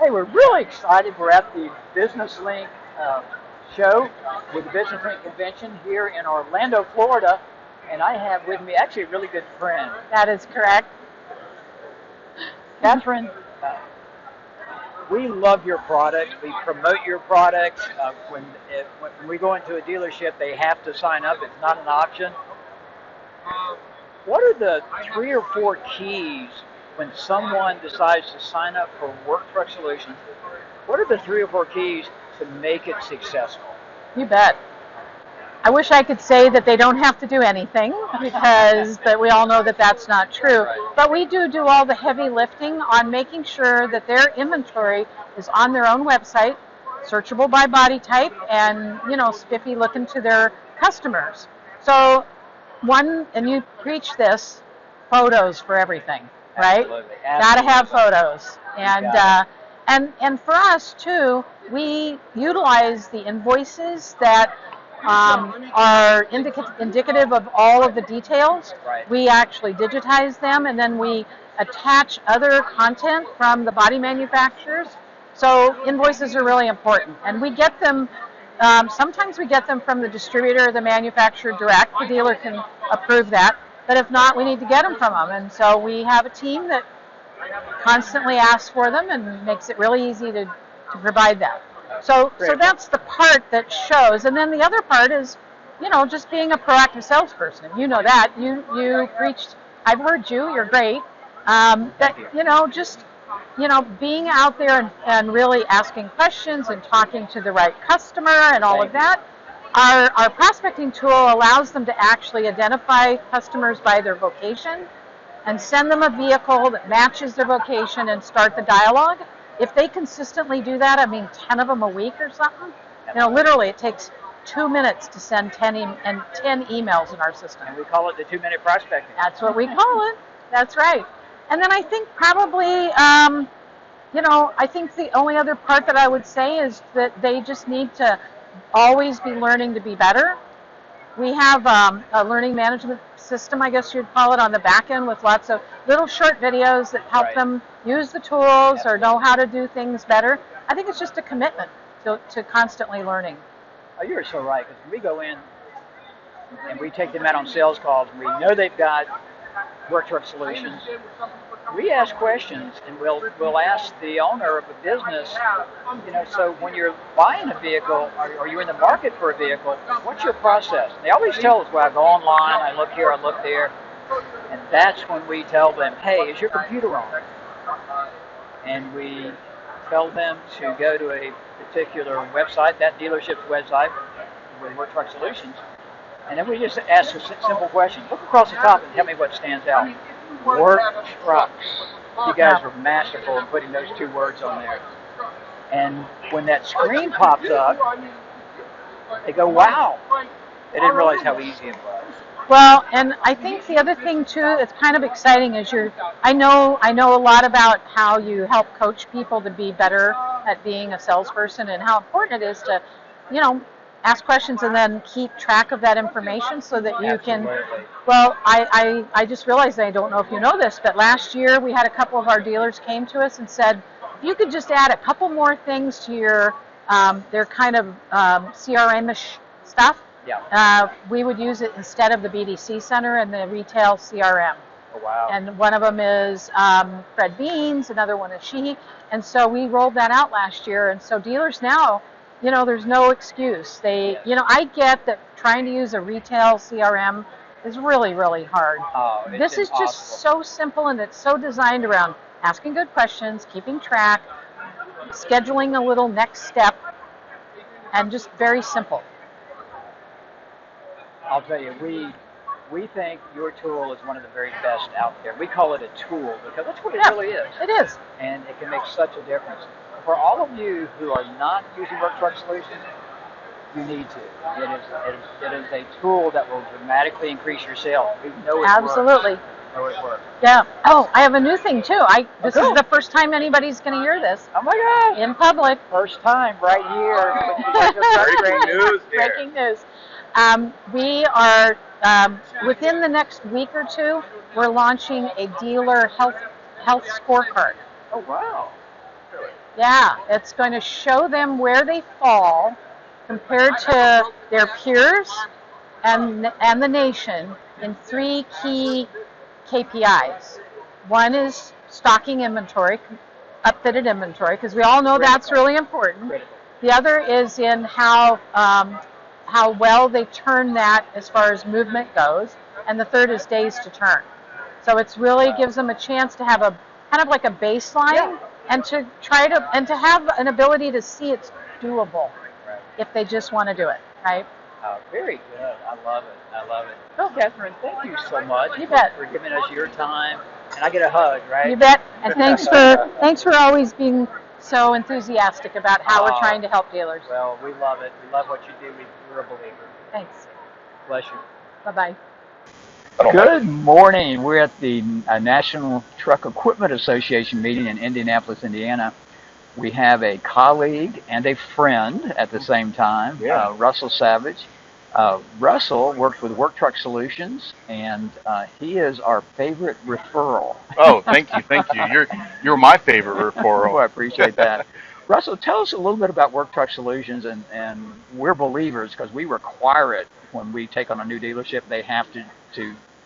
Hey, we're really excited. We're at the Business Link show with the Business Link convention here in Orlando, Florida, and I have with me actually a really good friend. That is correct. Kathryn, we love your products. We promote your products. When we go into a dealership, they have to sign up. It's not an option. What are the 3 or 4 keys when someone decides to sign up for Work Truck Solutions? What are the 3 or 4 keys to make it successful? You bet. I wish I could say that they don't have to do anything, but we all know that that's not true. Right. But we do all the heavy lifting on making sure that their inventory is on their own website, searchable by body type, and spiffy looking to their customers. So and you preach this, photos for everything, right? Absolutely. Got to have photos, and for us too, we utilize the invoices that are indicative of all of the details. Right. We actually digitize them, and then we attach other content from the body manufacturers. So invoices are really important, and we get them. Sometimes we get them from the distributor or the manufacturer direct. The dealer can approve that, but if not, we need to get them from them. And so we have a team that constantly asks for them and makes it really easy to provide that. So that's the part that shows. And then the other part is, just being a proactive salesperson. You know that. You preached, I've heard you, you're great. Being out there and really asking questions and talking to the right customer and all of that. Our prospecting tool allows them to actually identify customers by their vocation and send them a vehicle that matches their vocation and start the dialogue. If they consistently do that, 10 of them a week or something, literally it takes 2 minutes to send 10 emails in our system. And we call it the 2-minute prospecting. That's what we call it. That's right. And then I think probably, I think the only other part that I would say is that they just need to always be learning to be better. We have a learning management system, I guess you'd call it, on the back end with lots of little short videos that help them use the tools or know how to do things better. I think it's just a commitment to constantly learning. Oh, you're so right, because when we go in and we take them out on sales calls and we know they've got Work Truck Solutions, we ask questions, and we'll ask the owner of a business, so when you're buying a vehicle, or you're in the market for a vehicle, what's your process? They always tell us, well, I go online, I look here, I look there, and that's when we tell them, hey, is your computer on? And we tell them to go to a particular website, that dealership's website, with Work Truck Solutions, and then we just ask a simple question. Look across the top and tell me what stands out. Work trucks. You guys were masterful in putting those 2 words on there. And when that screen pops up, they go, wow. They didn't realize how easy it was. Well, and I think the other thing too that's kind of exciting is I know a lot about how you help coach people to be better at being a salesperson and how important it is to, ask questions and then keep track of that information so that you can. Well, I just realized, I don't know if you know this, but last year we had a couple of our dealers came to us and said, if you could just add a couple more things to your their kind of CRM-ish stuff, we would use it instead of the BDC Center and the retail CRM. Oh, wow. And one of them is Fred Beans, another one is She, and so we rolled that out last year, and so dealers now, there's no excuse. I get that trying to use a retail CRM is really, really hard. Oh, this is just so simple, and it's so designed around asking good questions, keeping track, scheduling a little next step, and just very simple. I'll tell you, we think your tool is one of the very best out there. We call it a tool because that's what it really is. It is. And it can make such a difference. For all of you who are not using Work Truck Solutions, you need to. It is a tool that will dramatically increase your sales. We know it Absolutely. works. Know it works. Yeah. Oh, I have a new thing too. This is the first time anybody's going to hear this. Oh my gosh! In public. First time, right here. Breaking news here. Breaking news. We are within the next week or 2. We're launching a dealer health scorecard. Oh wow! Yeah, it's going to show them where they fall compared to their peers and the nation in three key KPIs. One is stocking inventory, upfitted inventory, because we all know that's really important. The other is in how well they turn that as far as movement goes, and the third is days to turn. So it's really gives them a chance to have a kind of like a baseline and to try to and to have an ability to see it's doable if they just want to do it, right? Very good. I love it. I love it. Well, Kathryn, thank you so much You bet. for giving us your time. And I get a hug, right? You bet. And thanks for always being so enthusiastic about how we're trying to help dealers. Well, we love it. We love what you do. We're a believer. Thanks. Bless you. Bye-bye. Good morning. We're at the National Truck Equipment Association meeting in Indianapolis, Indiana. We have a colleague and a friend at the same time, Russell Savage. Russell works with Work Truck Solutions, and he is our favorite referral. Oh, thank you. You're my favorite referral. Oh, I appreciate that. Russell, tell us a little bit about Work Truck Solutions, and we're believers because we require it when we take on a new dealership. They have to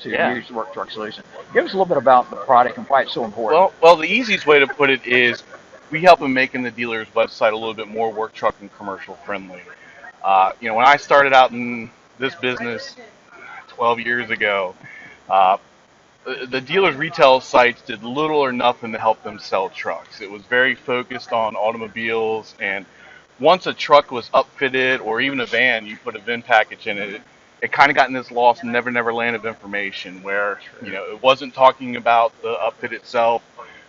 use Work Truck Solutions. Give us a little bit about the product and why it's so important. Well, the easiest way to put it is we help them making the dealer's website a little bit more work truck and commercial friendly. When I started out in this business 12 years ago, the dealer's retail sites did little or nothing to help them sell trucks. It was very focused on automobiles, and once a truck was upfitted or even a van, you put a VIN package in it, it kind of got in this lost never land of information where, it wasn't talking about the upfit itself.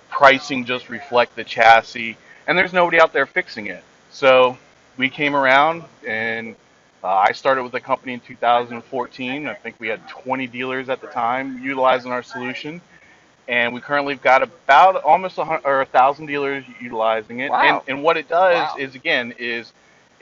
Pricing just reflect the chassis, and there's nobody out there fixing it. So we came around, and I started with the company in 2014. I think we had 20 dealers at the time utilizing our solution, and we currently have got about almost 1,000 dealers utilizing it. Wow. And what it does is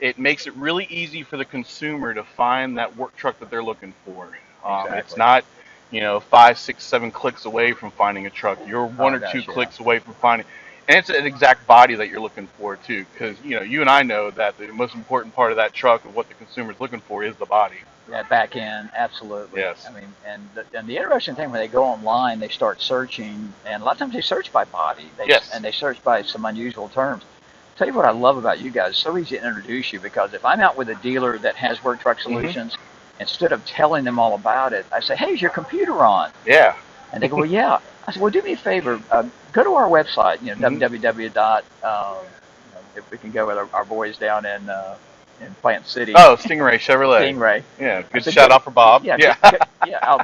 it makes it really easy for the consumer to find that work truck that they're looking for. Exactly. It's not 5, 6, 7 clicks away from finding a truck. You're one or two clicks away from finding, and it's an exact body that you're looking for too. Because you and I know that the most important part of that truck of what the consumer's looking for is the body. That back end, absolutely. Yes. I mean, and the interesting thing when they go online, they start searching, and a lot of times they search by body. And they search by some unusual terms. Tell you what I love about you guys. It's so easy to introduce you because if I'm out with a dealer that has Work Truck Solutions. Instead of telling them all about it, I say, hey, is your computer on? Yeah. And they go, well, yeah. I said, well, do me a favor. Go to our website, www. If we can go with our boys down in Plant City. Oh, Stingray Chevrolet. Stingray. Yeah, good shout out for Bob. Yeah,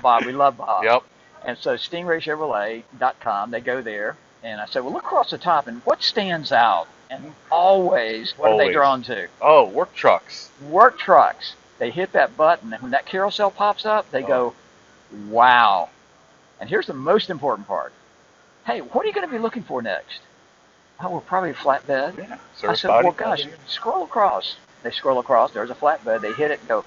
Bob. We love Bob. Yep. And so stingraychevrolet.com, they go there. And I said, well, look across the top, and what stands out? And always, what are they drawn to? Oh, work trucks. Work trucks. They hit that button, and when that carousel pops up, they go, wow. And here's the most important part. Hey, what are you going to be looking for next? Oh, well, probably a flatbed. Yeah, I said, well, gosh, scroll across. They scroll across. There's a flatbed. They hit it and go,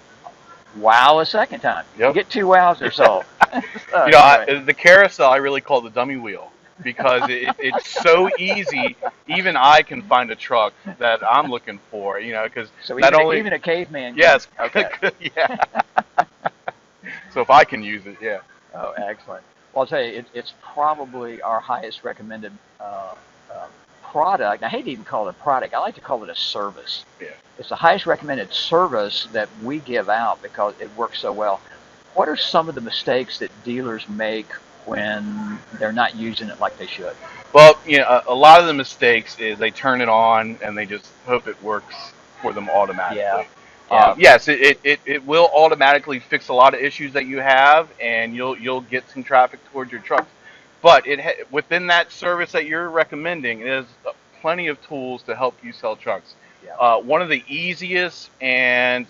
wow, a second time. Yep. You get 2 wows or so. The carousel I really call the dummy wheel. Because it's so easy, even I can find a truck that I'm looking for, because so even a caveman can. Yes. Okay. Yeah. So if I can use it, yeah. Oh, excellent. Well, I'll tell you, it's probably our highest recommended product. I hate to even call it a product. I like to call it a service. Yeah. It's the highest recommended service that we give out because it works so well. What are some of the mistakes that dealers make when they're not using it like they should? Well, a lot of the mistakes is they turn it on and they just hope it works for them automatically. Yeah. Yes, it will automatically fix a lot of issues that you have, and you'll get some traffic towards your trucks. But within that service that you're recommending, there's plenty of tools to help you sell trucks. Yeah. One of the easiest and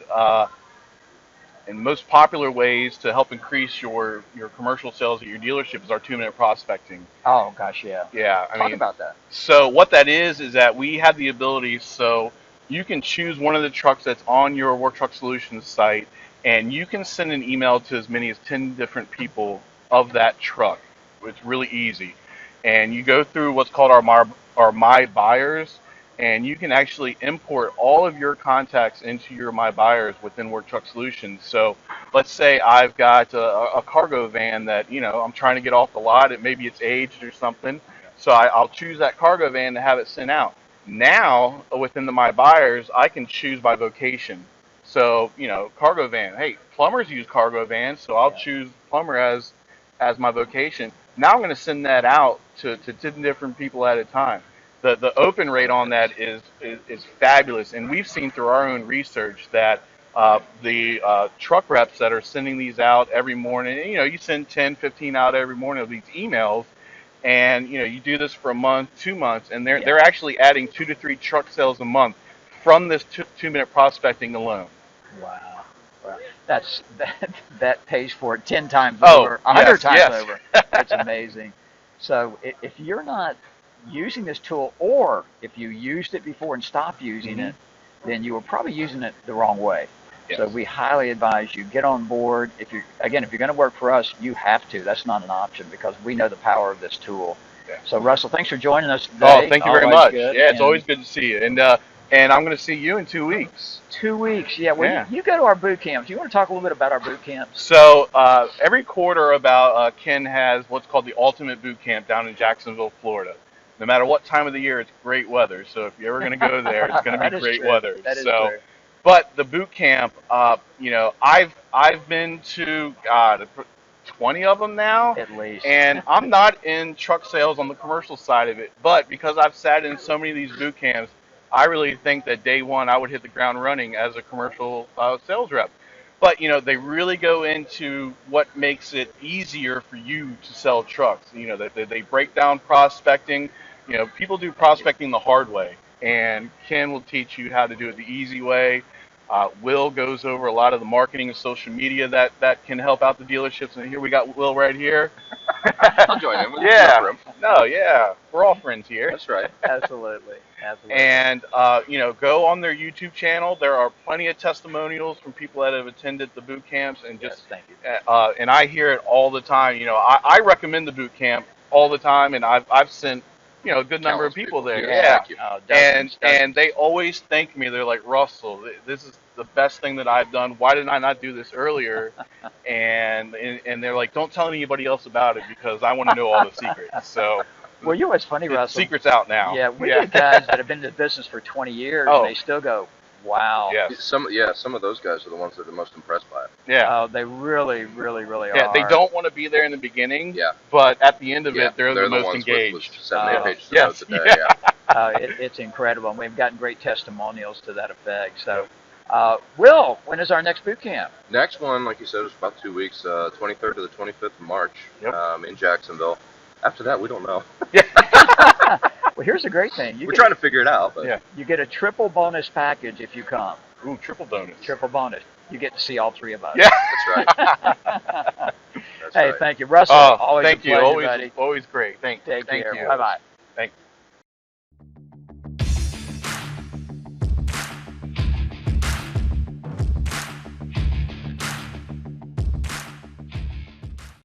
most popular ways to help increase your commercial sales at your dealership is our 2-minute prospecting. Oh, gosh, yeah. Yeah, Talk about that. So what that is that we have the ability, so you can choose one of the trucks that's on your Work Truck Solutions site, and you can send an email to as many as 10 different people of that truck. It's really easy. And you go through what's called our My Buyers, and you can actually import all of your contacts into your My Buyers within Work Truck Solutions. So let's say I've got a cargo van that, I'm trying to get off the lot. Maybe it's aged or something. So I'll choose that cargo van to have it sent out. Now, within the My Buyers, I can choose by vocation. So, cargo van. Hey, plumbers use cargo vans, so I'll choose plumber as my vocation. Now I'm going to send that out to 10 different people at a time. The open rate on that is fabulous, and we've seen through our own research that the truck reps that are sending these out every morning, you send 10, 15 out every morning of these emails, and you do this for a month, 2 months, and they're actually adding 2 to 3 truck sales a month from this 2-minute prospecting alone. Wow. Wow. That pays for it 10 times over, 100 times over. That's amazing. So if you're not using this tool, or if you used it before and stopped using it, then you were probably using it the wrong way. Yes. So we highly advise you get on board. If you're going to work for us, you have to. That's not an option because we know the power of this tool. Yeah. So Russell, thanks for joining us today. Oh, thank you very much. Good. Yeah, it's always good to see you. And I'm going to see you in 2 weeks. 2 weeks, yeah. Well, you go to our boot camps. You want to talk a little bit about our boot camps? So every quarter, Ken has what's called the Ultimate Boot Camp down in Jacksonville, Florida. No matter what time of the year, it's great weather. So if you're ever going to go there, it's going to be great weather. That is true. But the boot camp, I've been to 20 of them now, at least. And I'm not in truck sales on the commercial side of it, but because I've sat in so many of these boot camps, I really think that day one I would hit the ground running as a commercial sales rep. But they really go into what makes it easier for you to sell trucks. They break down prospecting. People do prospecting the hard way, and Ken will teach you how to do it the easy way. Will goes over a lot of the marketing and social media that can help out the dealerships. And here we got Will right here. I'll join him. Yeah. No, yeah. We're all friends here. That's right. Absolutely. And, go on their YouTube channel. There are plenty of testimonials from people that have attended the boot camps. And just, thank you. And I hear it all the time. I recommend the boot camp all the time, and I've sent a good number of people there. Yeah. And they always thank me. They're like, Russell, this is the best thing that I've done. Why didn't I not do this earlier? and they're like, don't tell anybody else about it because I want to know all the secrets. So, well, you know what's funny, Russell? Secret's out now. Yeah, we get guys that have been in the business for 20 years, and they still go, wow. Yes. Some of those guys are the ones that are the most impressed by it. Yeah. They really, really, really are. Yeah, they don't want to be there in the beginning. Yeah. But at the end of it, they're the most engaged. With 7 pages yes. notes a day. Yeah. It's incredible, and we've gotten great testimonials to that effect. So, Will, when is our next boot camp? Next one, like you said, is about 2 weeks, 23rd to the 25th of March, in Jacksonville. After that, we don't know. Well, here's the great thing. We're trying to figure it out. But. You get a triple bonus package if you come. Ooh, triple bonus. Triple bonus. You get to see all three of us. Yeah. That's right. Hey, thank you. Russell, always thank a pleasure, you. buddy. Always great. Thank Take care. you. Bye-bye. Thanks.